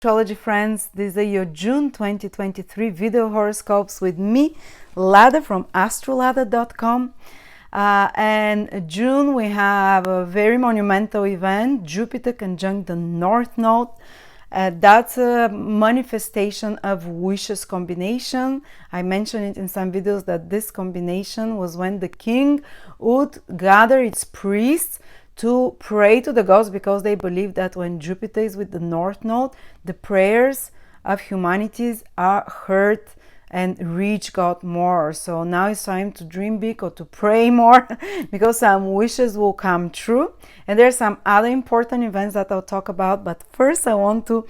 Astrology friends, these are your June 2023 video horoscopes with me, Lada from AstroladaOfficial. And June we have a very monumental event, Jupiter conjunct the North Node. That's a manifestation of wishes combination. I mentioned it in some videos that this combination was when the king would gather its priests to pray to the gods, because they believe that when Jupiter is with the North Node, the prayers of humanities are heard and reach God more. So now it's time to dream big or to pray more because some wishes will come true. And there's some other important events that I'll talk about. But first I want to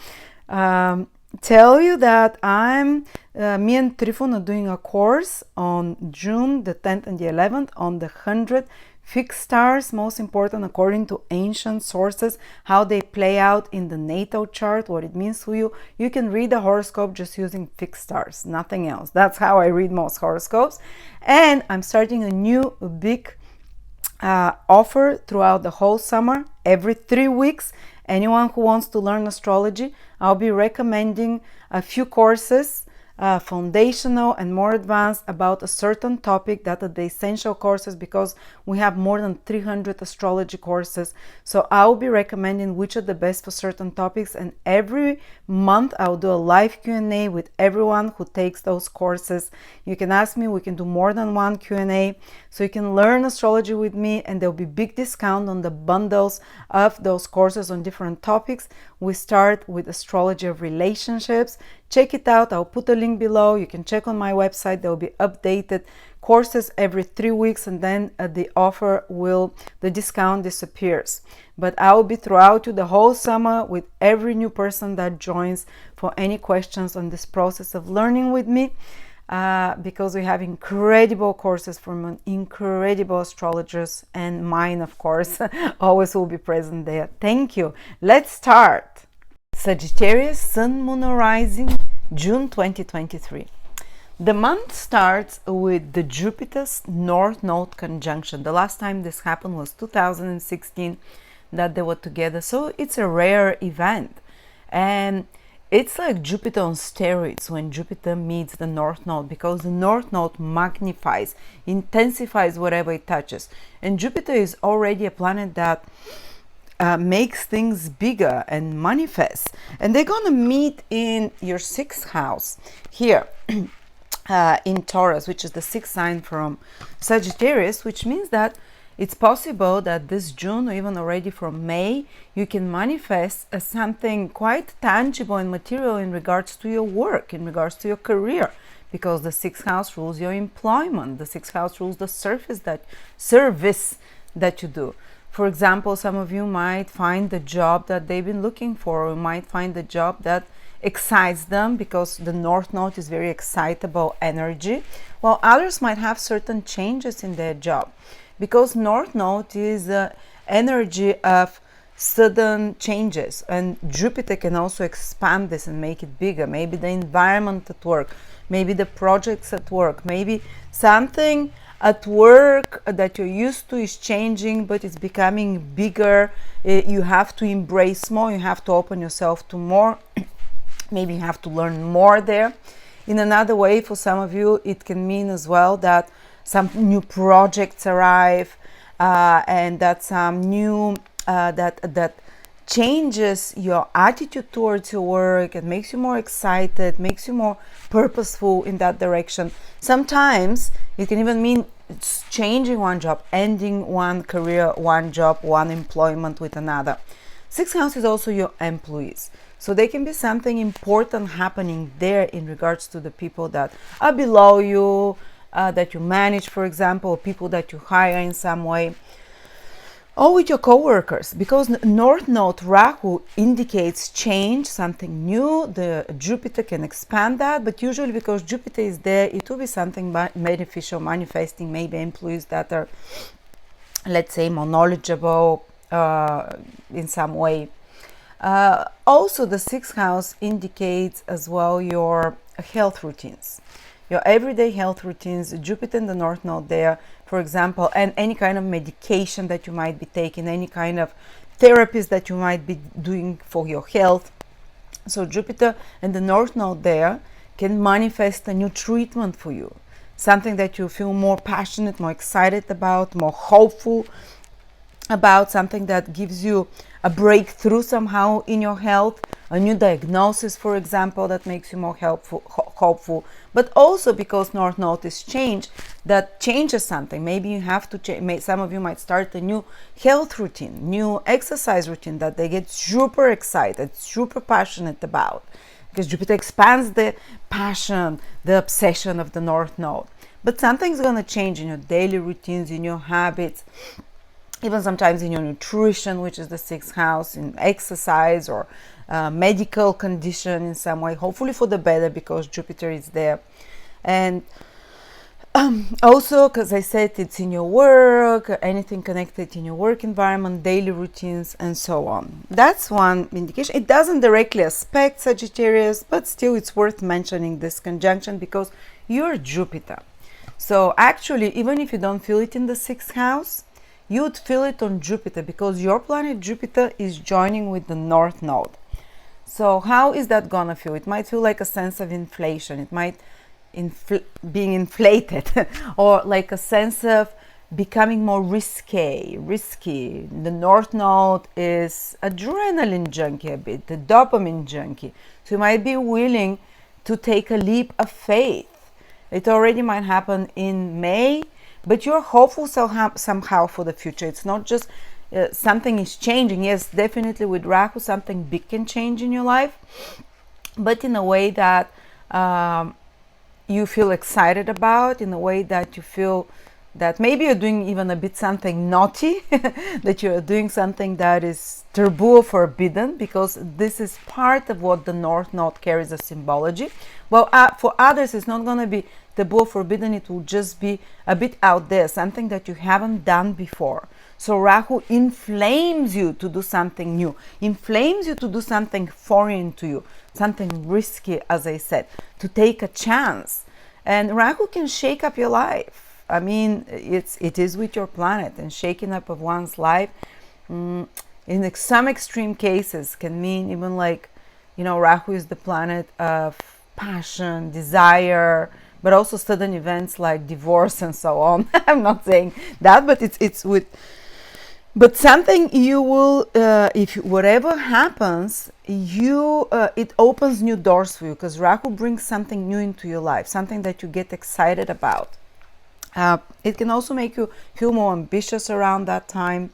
tell you that me and Trifon are doing a course on June the 10th and the 11th on the 100 fixed stars, most important according to ancient sources, how they play out in the natal chart, what it means to you. You can read the horoscope just using fixed stars, nothing else. That's how I read most horoscopes. And I'm starting a new big offer throughout the whole summer, every 3 weeks. Anyone who wants to learn astrology, I'll be recommending a few courses, foundational and more advanced, about a certain topic that are the essential courses, because we have more than 300 astrology courses. So I'll be recommending which are the best for certain topics, and every month I'll do a live Q&A with everyone who takes those courses. You can ask me, we can do more than one Q&A, so you can learn astrology with me, and there'll be big discount on the bundles of those courses on different topics. We start with astrology of relationships. Check it out. I'll put a link below. You can check on my website. There will be updated courses every 3 weeks, and then the discount disappears. But I will be throughout you the whole summer with every new person that joins for any questions on this process of learning with me, because we have incredible courses from incredible astrologers, and mine, of course, always will be present there. Thank you. Let's start. Sagittarius, Sun, Moon, or Rising, June 2023. The month starts with the Jupiter's North Node conjunction. The last time this happened was 2016 that they were together. So it's a rare event. And it's like Jupiter on steroids when Jupiter meets the North Node, because the North Node magnifies, intensifies whatever it touches. And Jupiter is already a planet that makes things bigger and manifests. And they're going to meet in your 6th house here in Taurus, which is the 6th sign from Sagittarius, which means that it's possible that this June, or even already from May, you can manifest something quite tangible and material in regards to your work, in regards to your career, because the 6th house rules your employment. The 6th house rules the service that you do. For example, some of you might find the job that they've been looking for, or might find the job that excites them, because the North Node is very excitable energy, while others might have certain changes in their job, because North Node is the energy of sudden changes, and Jupiter can also expand this and make it bigger. Maybe the environment at work, maybe the projects at work, maybe something at work that you're used to is changing, but it's becoming bigger. You have to embrace more, you have to open yourself to more. Maybe you have to learn more there. In another way, for some of you, it can mean as well that some new projects arrive, and that some new that changes your attitude towards your work and makes you more excited, makes you more purposeful in that direction. Sometimes it can even mean changing one job, ending one career, one job, one employment with another. 6th house is also your employees. So there can be something important happening there in regards to the people that are below you, that you manage, for example, people that you hire in some way, or with your co-workers, because North Node Rahu indicates change, something new. The Jupiter can expand that, but usually because Jupiter is there, it will be something beneficial, manifesting maybe employees that are, let's say, more knowledgeable in some way. Also, the 6th house indicates as well your health routines, your everyday health routines. Jupiter in the North Node there, for example, and any kind of medication that you might be taking, any kind of therapies that you might be doing for your health, So Jupiter and the North Node there can manifest a new treatment for you, something that you feel more passionate, more excited about, more hopeful about, something that gives you a breakthrough somehow in your health, a new diagnosis, for example, that makes you more hopeful. But also because North Node is change, that changes something. Maybe you have to change. Some of you might start a new health routine, new exercise routine that they get super excited, super passionate about, because Jupiter expands the passion, the obsession of the North Node. But something's going to change in your daily routines, in your habits, even sometimes in your nutrition, which is the 6th house, in exercise or medical condition in some way, hopefully for the better, because Jupiter is there. And also, because I said it's in your work, anything connected in your work environment, daily routines, and so on. That's one indication. It doesn't directly aspect Sagittarius, but still it's worth mentioning this conjunction because you're Jupiter. So actually, even if you don't feel it in the 6th house, you would feel it on Jupiter, because your planet Jupiter is joining with the North Node. So how is that gonna feel? It might feel like a sense of inflation. It might being inflated or like a sense of becoming more risky. The North Node is adrenaline junkie a bit, the dopamine junkie. So you might be willing to take a leap of faith. It already might happen in May, but you're hopeful somehow for the future. It's not just something is changing. Yes, definitely with Rahu, something big can change in your life, but in a way that you feel excited about, in a way that you feel that maybe you're doing even a bit something naughty, that you're doing something that is taboo or forbidden, because this is part of what the North Node carries as symbology. Well, for others, it's not going to be taboo or forbidden. It will just be a bit out there, something that you haven't done before. So Rahu inflames you to do something new, inflames you to do something foreign to you, something risky, as I said, to take a chance. And Rahu can shake up your life. I mean, it is with your planet, and shaking up of one's life in some extreme cases can mean even like, you know, Rahu is the planet of passion, desire, but also sudden events like divorce and so on. I'm not saying that, but it's with, but something you will, if whatever happens, it opens new doors for you, because Rahu brings something new into your life, something that you get excited about. It can also make you feel more ambitious around that time,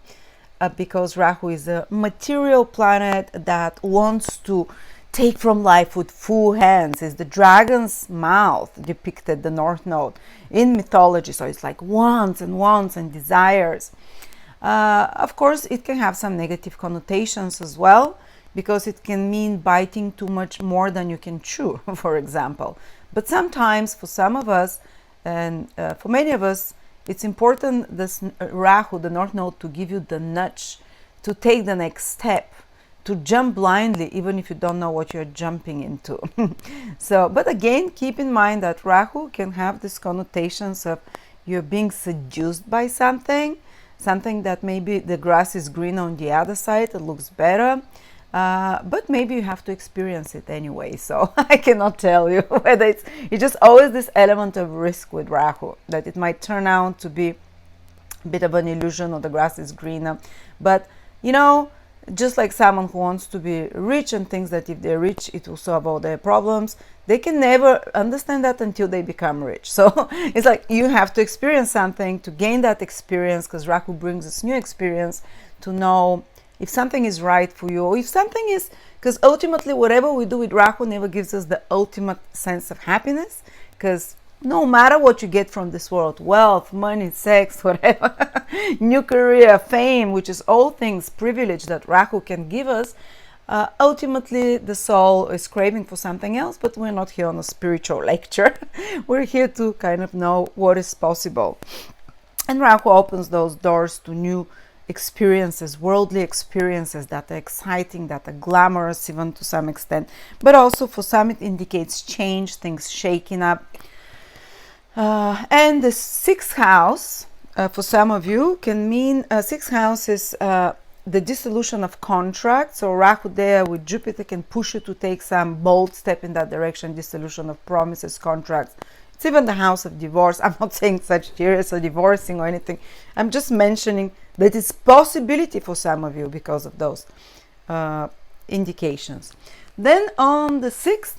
because Rahu is a material planet that wants to take from life with full hands. Is the dragon's mouth depicted, the North Node, in mythology. So it's like wants and desires. Of course, it can have some negative connotations as well, because it can mean biting too much more than you can chew, for example. But sometimes for some of us, and for many of us, it's important, this Rahu, the North Node, to give you the nudge to take the next step, to jump blindly, even if you don't know what you're jumping into. So, but again, keep in mind that Rahu can have these connotations of you're being seduced by something that maybe the grass is green on the other side, it looks better. But maybe you have to experience it anyway. So I cannot tell you whether it's just always this element of risk with Rahu, that it might turn out to be a bit of an illusion, or the grass is greener. But, you know, just like someone who wants to be rich and thinks that if they're rich, it will solve all their problems, they can never understand that until they become rich. So it's like you have to experience something to gain that experience, because Rahu brings this new experience to know if something is right for you, or if something is, because ultimately whatever we do with Rahu never gives us the ultimate sense of happiness, because no matter what you get from this world, wealth, money, sex, whatever, new career, fame, which is all things, privilege that Rahu can give us, ultimately the soul is craving for something else. But we're not here on a spiritual lecture. We're here to kind of know what is possible. And Rahu opens those doors to new experiences, worldly experiences that are exciting, that are glamorous even to some extent, but also for some it indicates change, things shaking up. And the 6th house, for some of you, can mean 6th house is the dissolution of contracts, or Rahu there with Jupiter can push you to take some bold step in that direction, dissolution of promises, contracts. It's even the house of divorce. I'm not saying Sagittarius are divorcing or anything. I'm just mentioning that it's possibility for some of you because of those indications. Then on the 6th,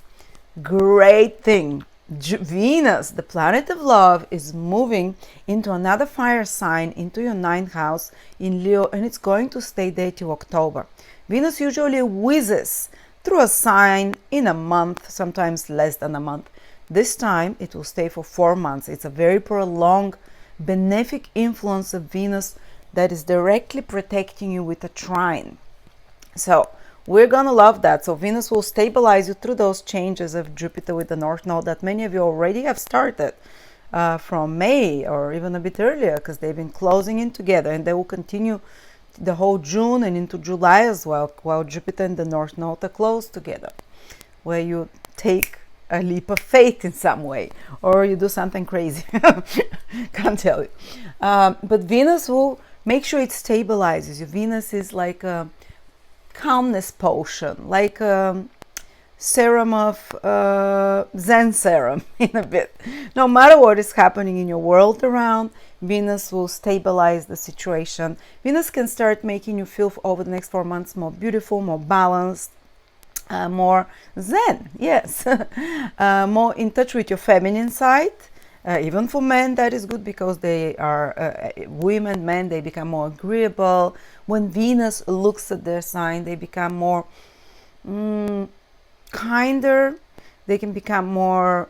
great thing. Venus, the planet of love, is moving into another fire sign, into your 9th house in Leo, and it's going to stay there till October. Venus usually whizzes through a sign in a month, sometimes less than a month. This time it will stay for 4 months. It's a very prolonged benefic influence of Venus that is directly protecting you with a trine. So we're gonna love that. So Venus will stabilize you through those changes of Jupiter with the North Node that many of you already have started from May or even a bit earlier, because they've been closing in together, and they will continue the whole June and into July as well, while Jupiter and the North Node are close together, where you take a leap of faith in some way, or you do something crazy. Can't tell you. But Venus will make sure it stabilizes you. Venus is like a calmness potion, like a serum of Zen serum in a bit. No matter what is happening in your world around, Venus will stabilize the situation. Venus can start making you feel over the next 4 months more beautiful, more balanced, more Zen, yes. More in touch with your feminine side. Even for men, that is good, because they are women, men, they become more agreeable. When Venus looks at their sign, they become more kinder. They can become more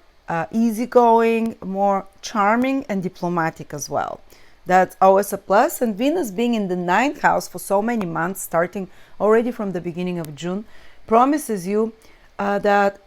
easygoing, more charming, and diplomatic as well. That's always a plus. And Venus being in the 9th house for so many months, starting already from the beginning of June, promises you that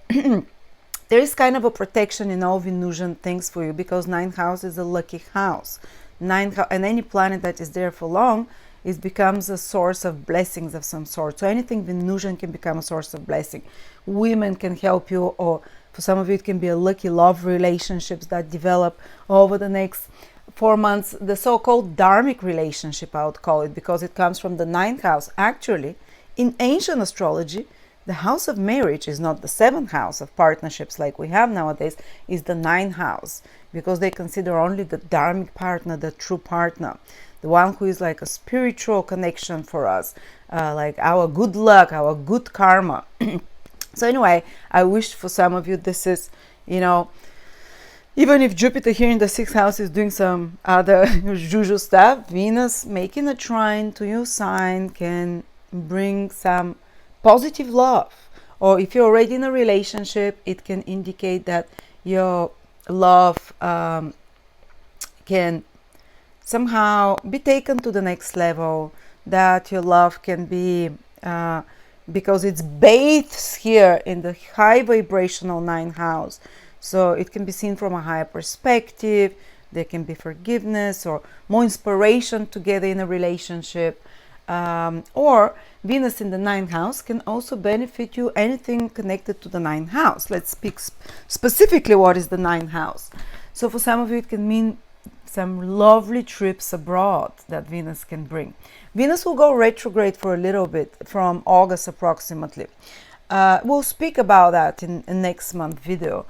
there is kind of a protection in all Venusian things for you, because 9th house is a lucky house. And any planet that is there for long, it becomes a source of blessings of some sort. So anything Venusian can become a source of blessing. Women can help you, or for some of you it can be a lucky love relationships that develop over the next 4 months. The so-called dharmic relationship, I would call it, because it comes from the 9th house. Actually, in ancient astrology, the house of marriage is not the 7th house of partnerships like we have nowadays, is the 9th house, because they consider only the dharmic partner, the true partner, the one who is like a spiritual connection for us, like our good luck, our good karma. So anyway, I wish for some of you this is, you know, even if Jupiter here in the 6th house is doing some other juju stuff, Venus making a trine to your sign can bring some positive love. Or if you're already in a relationship, it can indicate that your love can somehow be taken to the next level, that your love can be, because it's bathed here in the high vibrational 9th house, so it can be seen from a higher perspective. There can be forgiveness or more inspiration together in a relationship. Or Venus in the 9th house can also benefit you, anything connected to the 9th house. Let's speak specifically what is the 9th house. So for some of you, it can mean some lovely trips abroad that Venus can bring. Venus will go retrograde for a little bit from August approximately. We'll speak about that in next month video,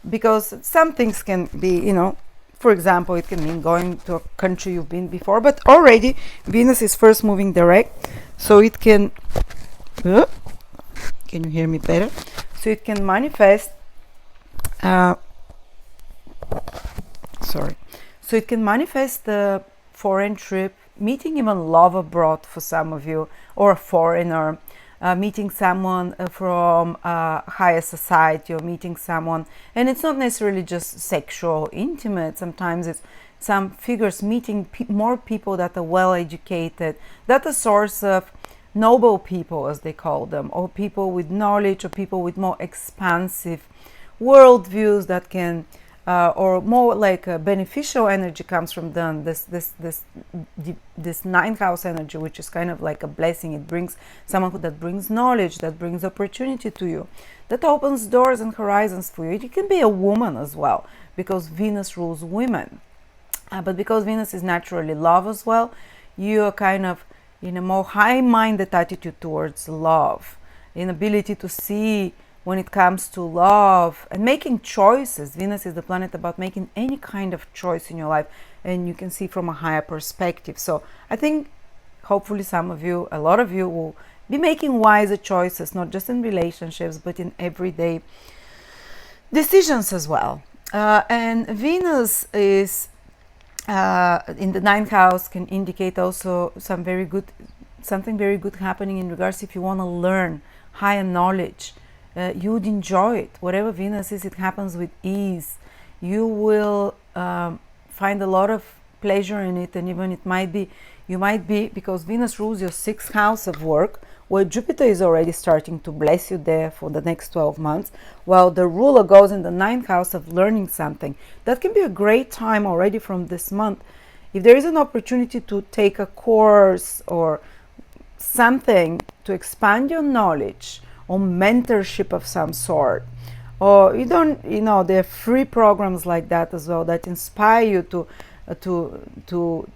because some things can be, you know, for example, it can mean going to a country you've been before, but already Venus is first moving direct, so it can, can you hear me better? So it can manifest, so it can manifest the foreign trip, meeting even love abroad for some of you, or a foreigner, meeting someone from higher society, or meeting someone, and it's not necessarily just sexual, intimate. Sometimes it's some figures meeting more people that are well educated, that are source of noble people, as they call them, or people with knowledge, or people with more expansive worldviews that can, or more like a beneficial energy comes from them. This 9th house energy, which is kind of like a blessing. It brings someone that brings knowledge, that brings opportunity to you, that opens doors and horizons for you. It can be a woman as well, because Venus rules women. But because Venus is naturally love as well, you are kind of in a more high-minded attitude towards love, inability to see when it comes to love and making choices. Venus is the planet about making any kind of choice in your life, and you can see from a higher perspective. So I think hopefully some of you, a lot of you, will be making wiser choices, not just in relationships, but in everyday decisions as well. And Venus is in the ninth house, can indicate also something very good happening in regards if you want to learn higher knowledge. You would enjoy it. Whatever Venus is, it happens with ease. You will find a lot of pleasure in it, and even you might be, because Venus rules your sixth house of work, where Jupiter is already starting to bless you there for the next 12 months, while the ruler goes in the ninth house of learning something. That can be a great time already from this month. If there is an opportunity to take a course or something to expand your knowledge, or mentorship of some sort, or there are free programs like that as well that inspire you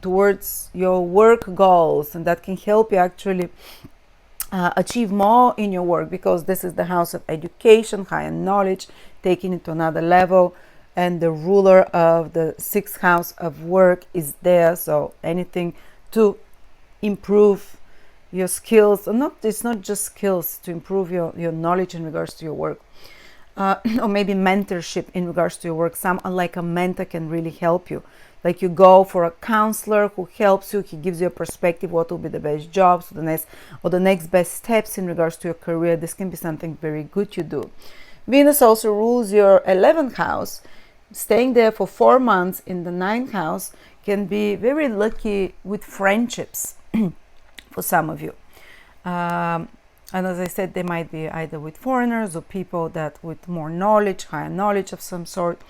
towards your work goals, and that can help you actually achieve more in your work, because this is the house of education, higher knowledge, taking it to another level, and the ruler of the sixth house of work is there. So anything to improve your skills, it's not just skills, to improve your knowledge in regards to your work, or maybe mentorship in regards to your work. Like a mentor can really help you. Like you go for a counselor who helps you, he gives you a perspective what will be the best jobs or the next best steps in regards to your career. This can be something very good you do. Venus also rules your 11th house. Staying there for 4 months in the 9th house can be very lucky with friendships for some of you. And as I said, they might be either with foreigners or people that with more knowledge, higher knowledge of some sort,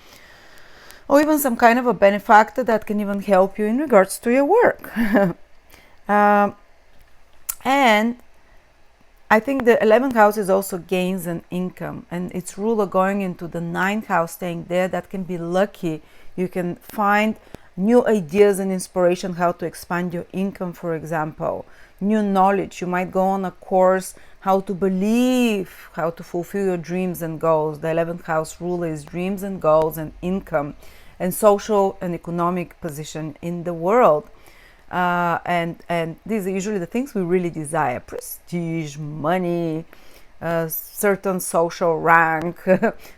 or even some kind of a benefactor that can even help you in regards to your work. And I think the 11th house is also gains and income, and its ruler going into the 9th house, staying there, that can be lucky. You can find new ideas and inspiration how to expand your income, for example. New knowledge. You might go on a course how to believe, how to fulfill your dreams and goals. The 11th house ruler is dreams and goals and income and social and economic position in the world. And these are usually the things we really desire: prestige, money, certain social rank.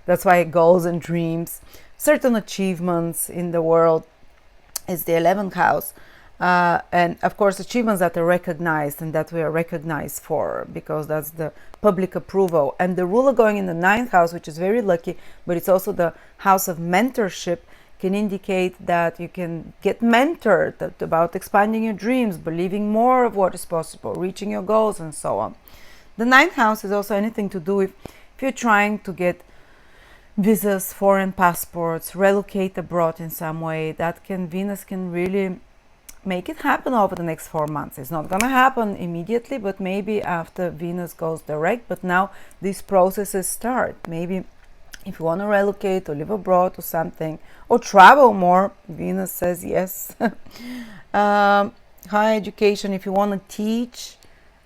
That's why goals and dreams, certain achievements in the world is the 11th house. And of course, achievements that are recognized and that we are recognized for, because that's the public approval. And the ruler going in the 9th house, which is very lucky, but it's also the house of mentorship, can indicate that you can get mentored about expanding your dreams, believing more of what is possible, reaching your goals, and so on. The 9th house is also anything to do with if you're trying to get visas, foreign passports, relocate abroad in some way. Venus can really make it happen over the next 4 months. It's not going to happen immediately, but maybe after Venus goes direct. But now these processes start. Maybe if you want to relocate or live abroad or something, or travel more, Venus says yes. Higher education, if you want to teach,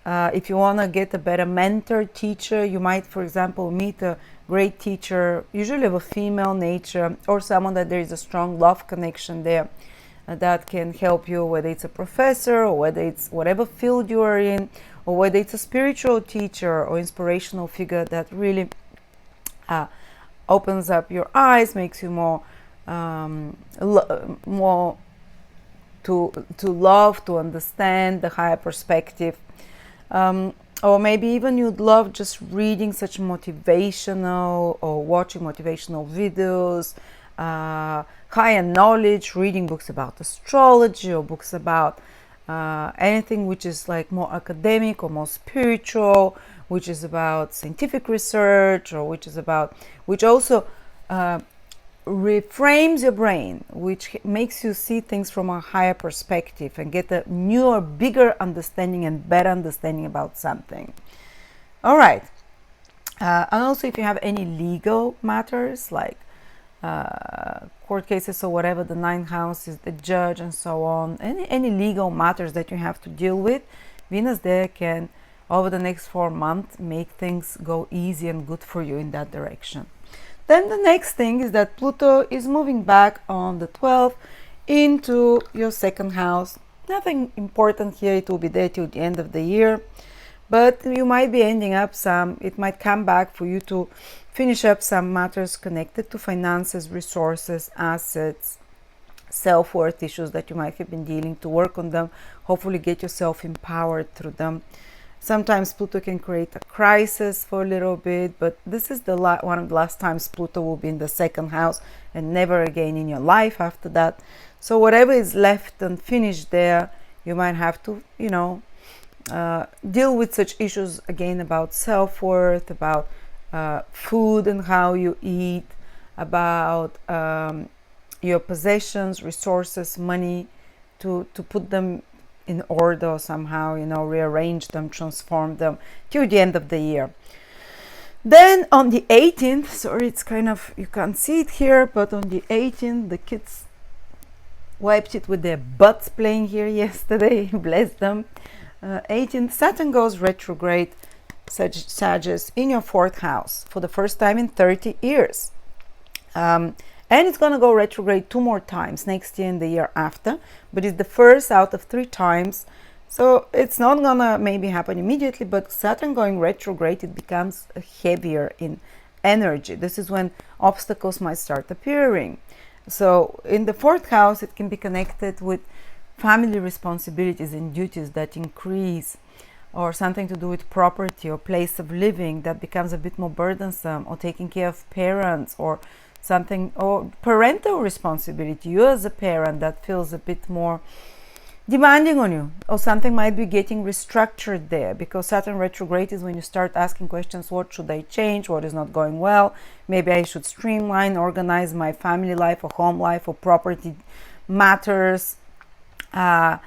if you want to get a better mentor, teacher, you might, for example, meet a great teacher, usually of a female nature, or someone that there is a strong love connection there. That can help you, whether it's a professor or whether it's whatever field you are in, or whether it's a spiritual teacher or inspirational figure that really opens up your eyes, makes you more to love, to understand the higher perspective. Or maybe even you'd love just reading such motivational or watching motivational videos, higher knowledge, reading books about astrology or books about anything which is like more academic or more spiritual, which is about scientific research, or which also reframes your brain, which makes you see things from a higher perspective and get a newer, bigger understanding and better understanding about something. All right. And also if you have any legal matters like court cases or whatever, the 9th house is the judge and so on, any legal matters that you have to deal with, Venus there can, over the next 4 months, make things go easy and good for you in that direction. Then the next thing is that Pluto is moving back on the 12th into your second house. Nothing important here, it will be there till the end of the year, but you might be ending up it might come back for you to finish up some matters connected to finances, resources, assets, self-worth issues that you might have been dealing, to work on them, hopefully get yourself empowered through them. Sometimes Pluto can create a crisis for a little bit, but this is one of the last times Pluto will be in the second house and never again in your life after that. So whatever is left unfinished there, you might have to, deal with such issues again about self-worth, about food and how you eat, about your possessions, resources, money, to put them in order or somehow, rearrange them, transform them till the end of the year. Then on the 18th, sorry, it's kind of, you can't see it here, but on the 18th, the kids wiped it with their butts playing here yesterday, bless them. 18th, Saturn goes retrograde, Sagittarius, in your 4th house for the first time in 30 years. And it's going to go retrograde 2 more times, next year and the year after, but it's the first out of 3 times. So it's not going to maybe happen immediately, but Saturn going retrograde, it becomes heavier in energy. This is when obstacles might start appearing. So in the 4th house, it can be connected with family responsibilities and duties that increase, or something to do with property or place of living that becomes a bit more burdensome, or taking care of parents, or something, or parental responsibility. You as a parent, that feels a bit more demanding on you, or something might be getting restructured there, because Saturn retrograde is when you start asking questions: what should I change, what is not going well, maybe I should streamline, organize my family life or home life or property matters, or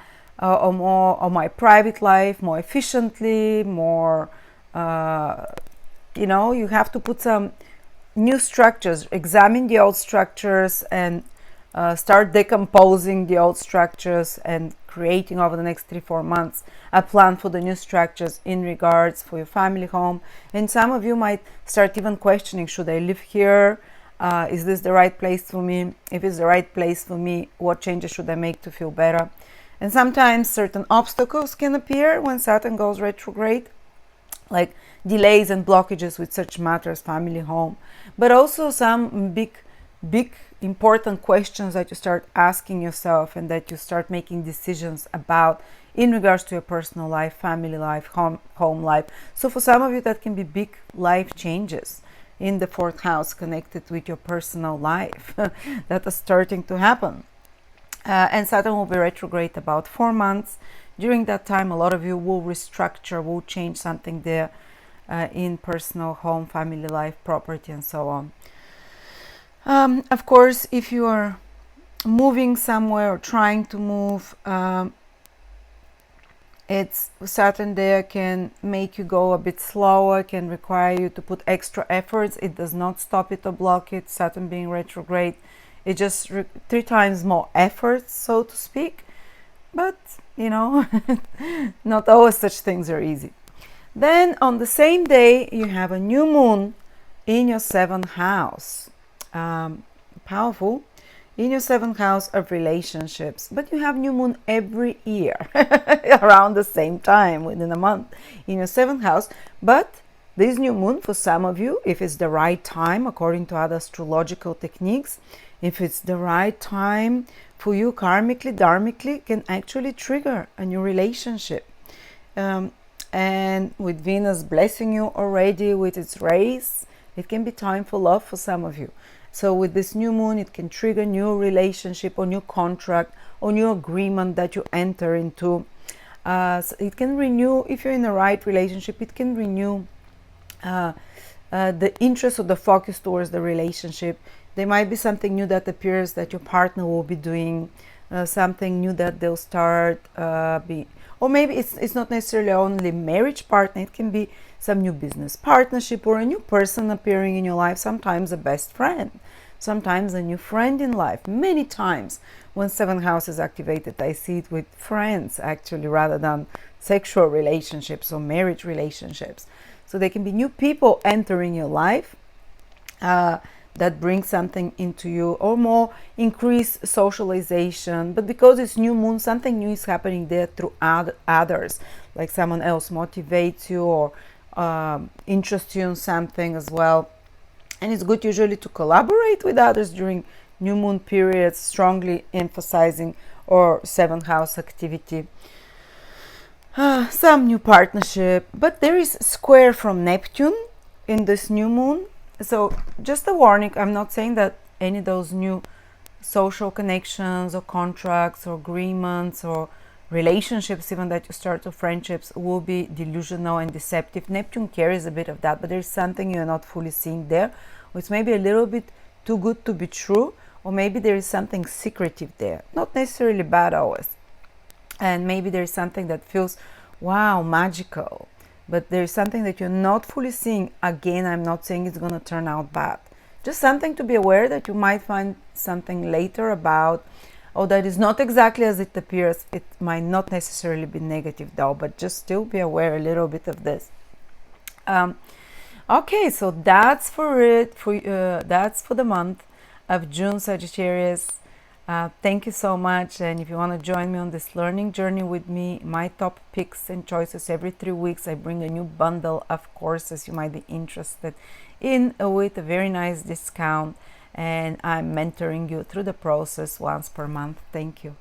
my private life more efficiently, more you have to put some new structures, examine the old structures, and start decomposing the old structures and creating over the next 3-4 months a plan for the new structures in regards for your family home. And some of you might start even questioning, should I live here? Is this the right place for me? If it's the right place for me, what changes should I make to feel better? And sometimes certain obstacles can appear when Saturn goes retrograde, like delays and blockages with such matters, family, home, but also some big important questions that you start asking yourself and that you start making decisions about in regards to your personal life, family life, home life. So for some of you, that can be big life changes in the 4th house connected with your personal life that are starting to happen. And Saturn will be retrograde about 4 months. During that time, a lot of you will restructure, will change something there in personal, home, family life, property, and so on. Of course, if you are moving somewhere or trying to move, it's Saturn there can make you go a bit slower, can require you to put extra efforts. It does not stop it or block it. Saturn being retrograde, it just 3 times more effort, so to speak. But not always such things are easy. Then on the same day, you have a new moon in your 7th house. Powerful, in your 7th house of relationships, but you have new moon every year around the same time within a month in your 7th house. But this new moon, for some of you, if it's the right time according to other astrological techniques, if it's the right time for you karmically, dharmically, can actually trigger a new relationship. And with Venus blessing you already with its rays, it can be time for love for some of you. So with this new moon, it can trigger new relationship or new contract or new agreement that you enter into. So it can renew, if you're in the right relationship, it can renew the interest or the focus towards the relationship. There might be something new that appears that your partner will be doing, something new that they'll start, or maybe it's not necessarily only marriage partner, it can be some new business partnership or a new person appearing in your life, sometimes a best friend, sometimes a new friend in life. Many times when 7th house is activated, I see it with friends actually rather than sexual relationships or marriage relationships. So there can be new people entering your life that bring something into you, or more increased socialization. But because it's new moon, something new is happening there through others, like someone else motivates you or interests you in something as well. And it's good usually to collaborate with others during new moon periods, strongly emphasizing or seventh house activity. Some new partnership, but there is square from Neptune in this new moon. So just a warning, I'm not saying that any of those new social connections or contracts or agreements or relationships, even that you start, or friendships, will be delusional and deceptive. Neptune carries a bit of that, but there's something you're not fully seeing there, which may be a little bit too good to be true, or maybe there is something secretive there, not necessarily bad always. And maybe there's something that feels, wow, magical, but there's something that you're not fully seeing. Again, I'm not saying it's going to turn out bad. Just something to be aware that you might find something later about, or that is not exactly as it appears. It might not necessarily be negative though, but just still be aware a little bit of this. Okay, so that's for it. That's for the month of June, Sagittarius. Thank you so much, and if you want to join me on this learning journey with me, my top picks and choices every 3 weeks, I bring a new bundle of courses you might be interested in with a very nice discount, and I'm mentoring you through the process once per month. Thank you.